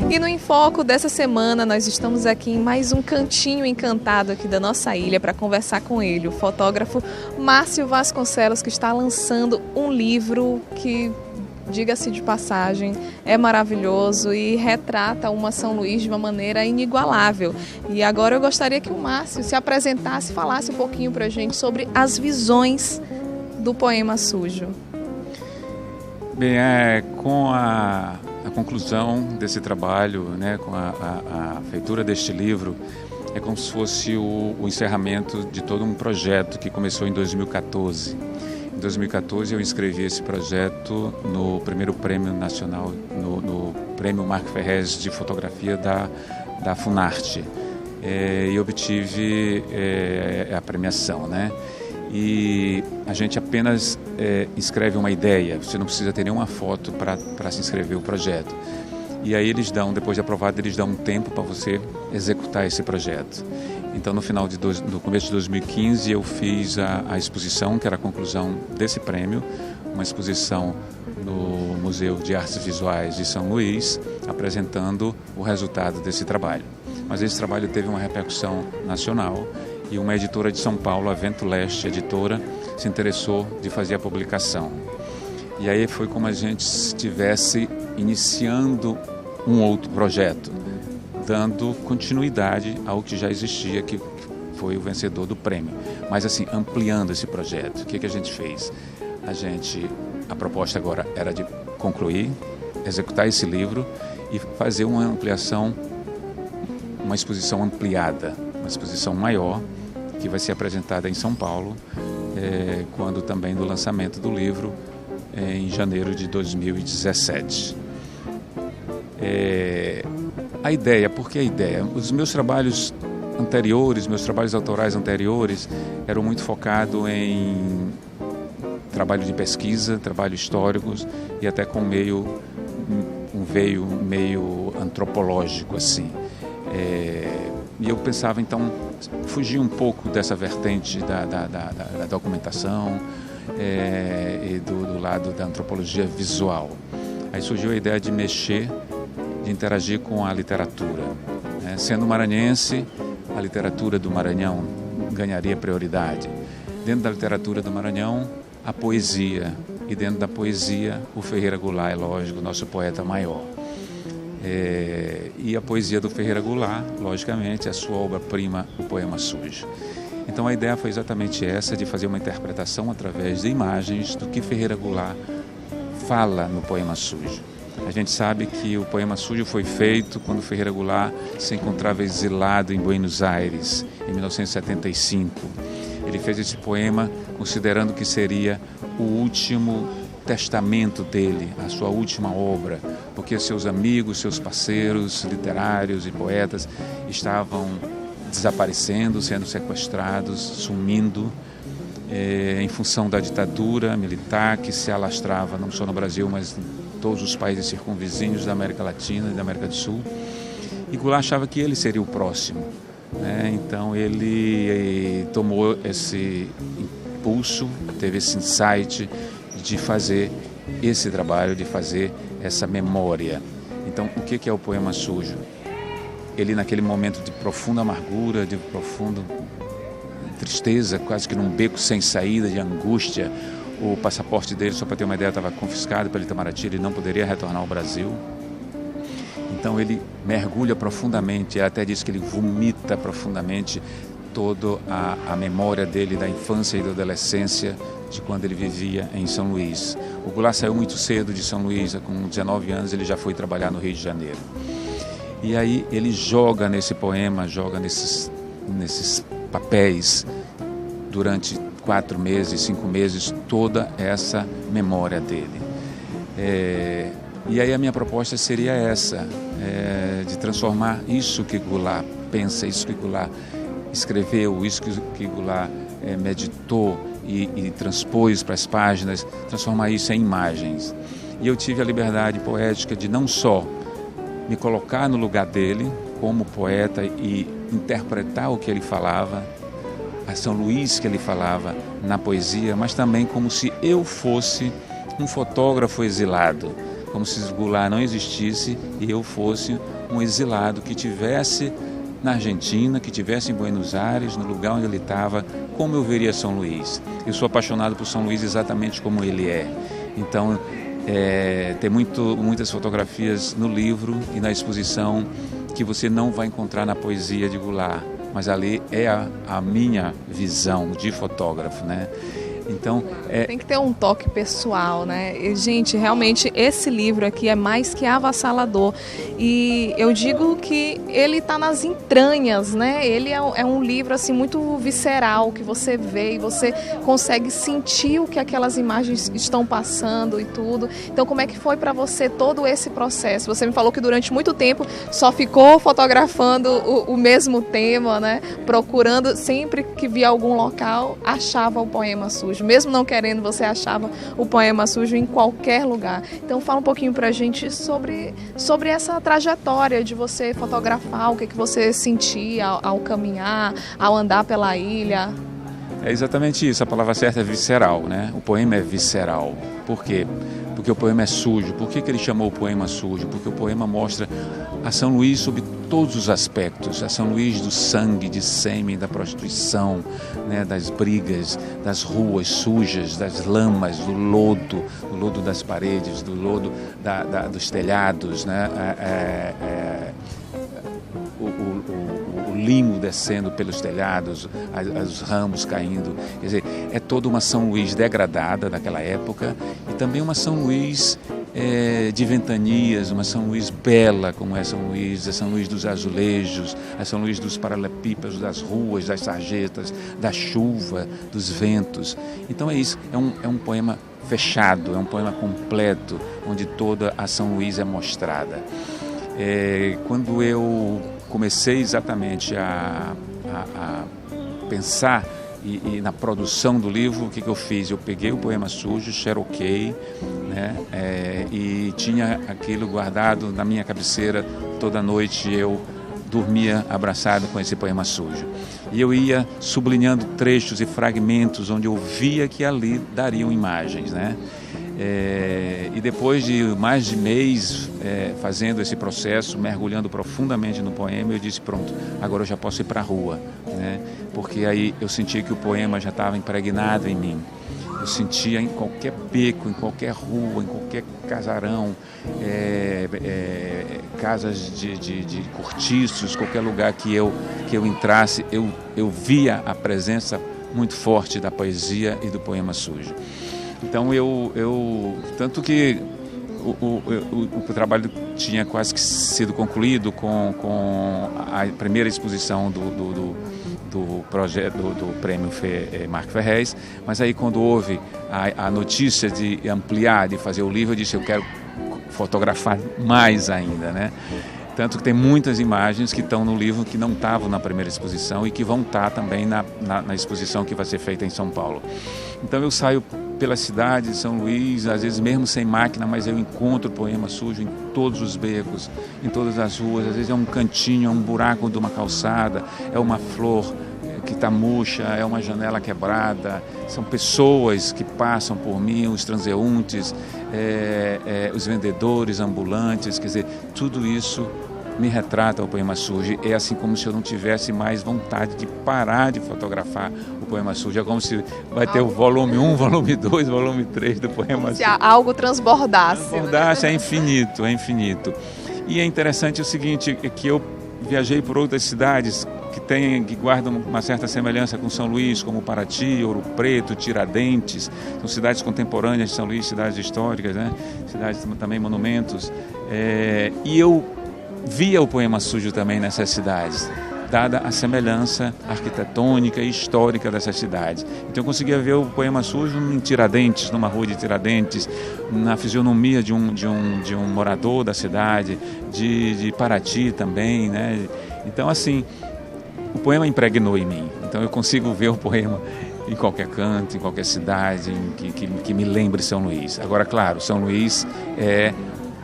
E no Enfoco dessa semana nós estamos aqui em mais um cantinho encantado aqui da nossa ilha para conversar com ele, o fotógrafo Márcio Vasconcelos, que está lançando um livro que, diga-se de passagem, é maravilhoso e retrata uma São Luís de uma maneira inigualável. E agora eu gostaria que o Márcio se apresentasse, falasse um pouquinho para a gente sobre as visões do poema Sujo. Bem, com a conclusão desse trabalho, né, com a feitura deste livro, é como se fosse o encerramento de todo um projeto que começou em 2014. Em 2014 eu inscrevi esse projeto no primeiro prêmio nacional, no prêmio Marco Ferrez de fotografia da Funarte, e obtive a premiação, né? E a gente apenas inscreve uma ideia, você não precisa ter nenhuma foto para se inscrever o projeto. E aí eles dão, depois de aprovado, eles dão um tempo para você executar esse projeto. Então no começo de 2015 eu fiz a exposição, que era a conclusão desse prêmio, uma exposição no Museu de Artes Visuais de São Luís, apresentando o resultado desse trabalho. Mas esse trabalho teve uma repercussão nacional, e uma editora de São Paulo, a Vento Leste Editora, se interessou de fazer a publicação. E aí foi como a gente estivesse iniciando um outro projeto, dando continuidade ao que já existia, que foi o vencedor do prêmio. Mas assim, ampliando esse projeto. O que a gente fez? A proposta agora era de concluir, executar esse livro e fazer uma ampliação, uma exposição ampliada, uma exposição maior, que vai ser apresentada em São Paulo, quando também do lançamento do livro, em janeiro de 2017. A ideia, por que a ideia? Os meus trabalhos anteriores, meus trabalhos autorais anteriores, eram muito focados em trabalho de pesquisa, trabalho históricos e até com um veio meio antropológico, assim. E eu pensava, então, fugir um pouco dessa vertente da documentação e do lado da antropologia visual. Aí surgiu a ideia de mexer, de interagir com a literatura. Sendo maranhense, a literatura do Maranhão ganharia prioridade. Dentro da literatura do Maranhão, a poesia. E dentro da poesia, o Ferreira Goulart, é lógico, nosso poeta maior. E a poesia do Ferreira Goulart, logicamente, a sua obra-prima, o poema Sujo. Então a ideia foi exatamente essa, de fazer uma interpretação através de imagens do que Ferreira Goulart fala no poema Sujo. A gente sabe que o poema Sujo foi feito quando Ferreira Goulart se encontrava exilado em Buenos Aires, em 1975. Ele fez esse poema considerando que seria o último testamento dele, a sua última obra, porque seus amigos, seus parceiros literários e poetas estavam desaparecendo, sendo sequestrados, sumindo, em função da ditadura militar que se alastrava não só no Brasil, mas em todos os países circunvizinhos da América Latina e da América do Sul. E Goulart achava que ele seria o próximo, né? Então ele tomou esse impulso, teve esse insight de fazer esse trabalho, de fazer essa memória. Então, o que é o poema Sujo? Ele, naquele momento de profunda amargura, de profunda tristeza, quase que num beco sem saída, de angústia, o passaporte dele, só para ter uma ideia, estava confiscado pelo Itamaraty, ele não poderia retornar ao Brasil. Então ele mergulha profundamente, ele até diz que ele vomita profundamente toda a memória dele da infância e da adolescência, de quando ele vivia em São Luís. O Goulart saiu muito cedo de São Luís, com 19 anos ele já foi trabalhar no Rio de Janeiro. E aí ele joga nesse poema, joga nesses papéis, durante 4 meses, 5 meses, toda essa memória dele. E aí a minha proposta seria essa, de transformar isso que Goulart pensa, isso que Goulart escreveu, isso que Goulart meditou, e transpôs para as páginas, transformar isso em imagens. E eu tive a liberdade poética de não só me colocar no lugar dele como poeta e interpretar o que ele falava, a São Luís que ele falava na poesia, mas também como se eu fosse um fotógrafo exilado, como se Goulart não existisse e eu fosse um exilado que tivesse na Argentina, que tivesse em Buenos Aires, no lugar onde ele estava, como eu veria São Luís. Eu sou apaixonado por São Luís exatamente como ele é. Então, tem muitas fotografias no livro e na exposição que você não vai encontrar na poesia de Goulart, mas ali é a minha visão de fotógrafo, né? Então, tem que ter um toque pessoal, né? E, gente, realmente esse livro aqui é mais que avassalador. E eu digo que ele está nas entranhas, né? Ele é um livro assim muito visceral, que você vê e você consegue sentir o que aquelas imagens estão passando e tudo. Então, como é que foi para você todo esse processo? Você me falou que durante muito tempo só ficou fotografando o mesmo tema, né? Procurando, sempre que via algum local, achava o poema sujo. Mesmo não querendo, você achava o poema sujo em qualquer lugar. Então fala um pouquinho pra gente sobre essa trajetória de você fotografar, o que você sentia ao caminhar, ao andar pela ilha. É exatamente isso, a palavra certa é visceral, né? O poema é visceral. Por quê? Porque o poema é sujo. Por que ele chamou o poema sujo? Porque o poema mostra a São Luís sob todos os aspectos. A São Luís do sangue, de sêmen, da prostituição, né? Das brigas, das ruas sujas, das lamas, do lodo das paredes, do lodo dos telhados, né? O limo descendo pelos telhados, os ramos caindo. Quer dizer, é toda uma São Luís degradada daquela época e também uma São Luís de ventanias, uma São Luís bela, como é São Luís, a São Luís dos azulejos, a São Luís dos paralelepípedos, das ruas, das sarjetas, da chuva, dos ventos. Então é isso, é um poema fechado, é um poema completo, onde toda a São Luís é mostrada. Quando eu comecei exatamente a pensar e na produção do livro, o que eu fiz? Eu peguei o poema sujo, xeroquei, né? E tinha aquilo guardado na minha cabeceira. Toda noite eu dormia abraçado com esse poema sujo. E eu ia sublinhando trechos e fragmentos onde eu via que ali dariam imagens, né? E depois de mais de mês fazendo esse processo, mergulhando profundamente no poema, eu disse, pronto, agora eu já posso ir para a rua, né? Porque aí eu sentia que o poema já estava impregnado em mim. Eu sentia em qualquer beco, em qualquer rua, em qualquer casarão, casas de cortiços, qualquer lugar que eu entrasse, eu via a presença muito forte da poesia e do poema sujo. Então tanto que o trabalho tinha quase que sido concluído com a primeira exposição do projeto do Prêmio Marco Ferrez, mas aí quando houve a notícia de ampliar, de fazer o livro, eu disse, eu quero fotografar mais ainda, né? Tanto que tem muitas imagens que estão no livro que não estavam na primeira exposição e que vão estar também na exposição que vai ser feita em São Paulo. Então eu saio pela cidade de São Luís, às vezes mesmo sem máquina, mas eu encontro o poema sujo em todos os becos, em todas as ruas. Às vezes é um cantinho, é um buraco de uma calçada, é uma flor que está murcha, é uma janela quebrada, são pessoas que passam por mim, os transeuntes, os vendedores ambulantes, quer dizer, tudo isso me retrata o poema sujo. É assim como se eu não tivesse mais vontade de parar de fotografar o poema sujo. É como se vai ter o volume 1, volume 2, volume 3 do poema sujo. Se algo transbordasse. Transbordasse, né? É infinito, é infinito. E é interessante o seguinte, é que eu viajei por outras cidades que guardam uma certa semelhança com São Luís, como Paraty, Ouro Preto, Tiradentes, são cidades contemporâneas de São Luís, cidades históricas, né? Cidades também monumentos. E eu via o poema sujo também nessas cidades, dada a semelhança arquitetônica e histórica dessas cidades. Então eu conseguia ver o poema sujo em Tiradentes, numa rua de Tiradentes, na fisionomia de um morador da cidade, de Paraty também, né? Então assim, o poema impregnou em mim. Então eu consigo ver o poema em qualquer canto, em qualquer cidade que me lembre São Luís. Agora, claro, São Luís é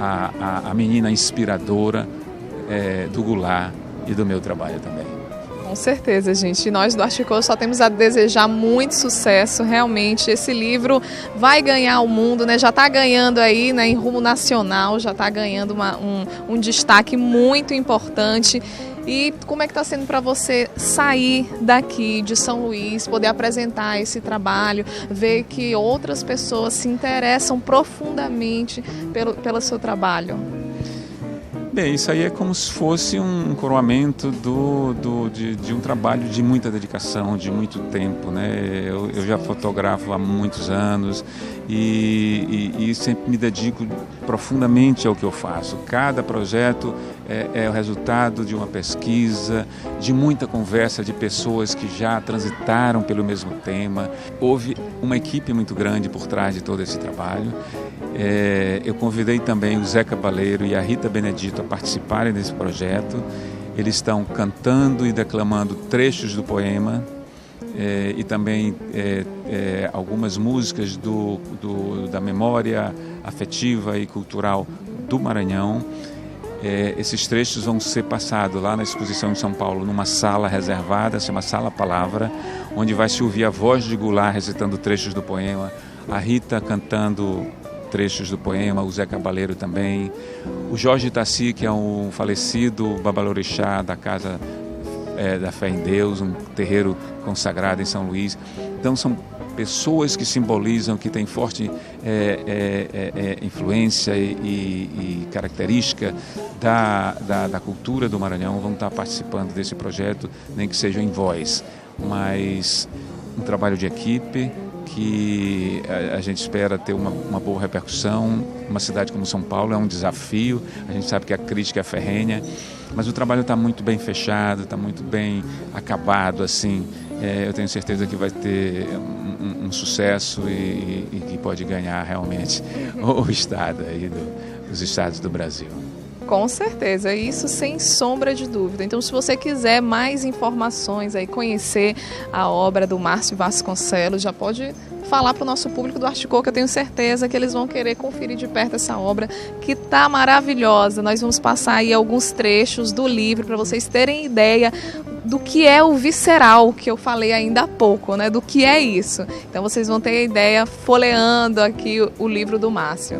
a menina inspiradora do Goulart e do meu trabalho também. Com Com certeza, gente. Nós do Arte Cor só temos a desejar muito sucesso. Realmente, esse livro vai ganhar o mundo, né? Já está ganhando aí, né, em rumo nacional, já está ganhando um destaque muito importante. E como é que está sendo para você sair daqui de São Luís, poder apresentar esse trabalho, ver que outras pessoas se interessam profundamente pelo seu trabalho? Bem, isso aí é como se fosse um coroamento de um trabalho de muita dedicação, de muito tempo, né? Eu já fotografo há muitos anos e sempre me dedico profundamente ao que eu faço. Cada projeto é o resultado de uma pesquisa, de muita conversa de pessoas que já transitaram pelo mesmo tema. Houve uma equipe muito grande por trás de todo esse trabalho. Eu convidei também o Zé Cabaleiro e a Rita Benedito a participarem desse projeto. Eles estão cantando e declamando trechos do poema e também algumas músicas da memória afetiva e cultural do Maranhão. Esses trechos vão ser passados lá na exposição de São Paulo, numa sala reservada, se chama Sala Palavra, onde vai se ouvir a voz de Goulart recitando trechos do poema, a Rita cantando trechos do poema, o Zé Cabaleiro também, o Jorge Tassi, que é um falecido babalorixá da Casa da Fé em Deus, um terreiro consagrado em São Luís. Então são pessoas que simbolizam, que têm forte influência e característica da cultura do Maranhão, vão estar participando desse projeto, nem que seja em voz, mas um trabalho de equipe que a gente espera ter uma boa repercussão. Uma cidade como São Paulo é um desafio, a gente sabe que a crítica é ferrenha, mas o trabalho está muito bem fechado, está muito bem acabado, assim. Eu tenho certeza que vai ter um sucesso e que pode ganhar realmente o estado aí dos estados do Brasil. Com certeza, isso sem sombra de dúvida. Então, se você quiser mais informações, aí, conhecer a obra do Márcio Vasconcelos, já pode falar para o nosso público do Arte Cor, que eu tenho certeza que eles vão querer conferir de perto essa obra, que está maravilhosa. Nós vamos passar aí alguns trechos do livro para vocês terem ideia do que é o visceral, que eu falei ainda há pouco, né? Do que é isso. Então vocês vão ter a ideia folheando aqui o livro do Márcio.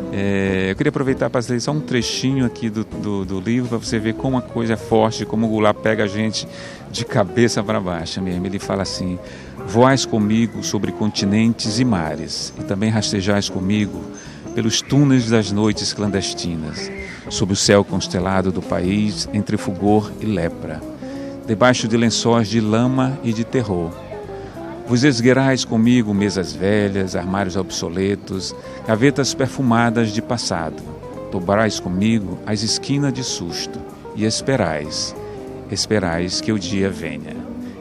Eu queria aproveitar para ler só um trechinho aqui do livro, para você ver como a coisa é forte, como o Goulart pega a gente de cabeça para baixo mesmo. Ele fala assim: voais comigo sobre continentes e mares, e também rastejais comigo pelos túneis das noites clandestinas, sob o céu constelado do país, entre fulgor e lepra, debaixo de lençóis de lama e de terror. Vos esgueirais comigo mesas velhas, armários obsoletos, gavetas perfumadas de passado. Dobrais comigo as esquinas de susto e esperais que o dia venha.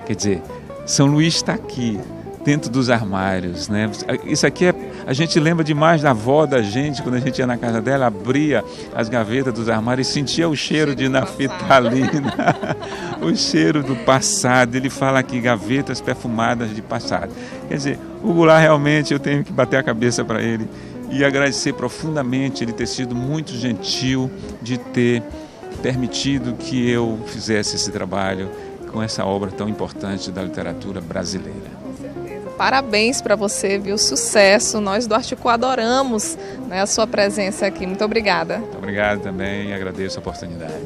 Quer dizer, São Luís está aqui, dentro dos armários, né? Isso aqui a gente lembra demais da avó da gente, quando a gente ia na casa dela, abria as gavetas dos armários e sentia o cheiro de naftalina, o cheiro do passado. Ele fala aqui, gavetas perfumadas de passado. Quer dizer, o Goulart realmente, eu tenho que bater a cabeça para ele e agradecer profundamente ele ter sido muito gentil de ter permitido que eu fizesse esse trabalho com essa obra tão importante da literatura brasileira. Parabéns para você, viu? Sucesso. Nós do Arte Cor adoramos, né, a sua presença aqui. Muito obrigada. Muito obrigado também e agradeço a oportunidade.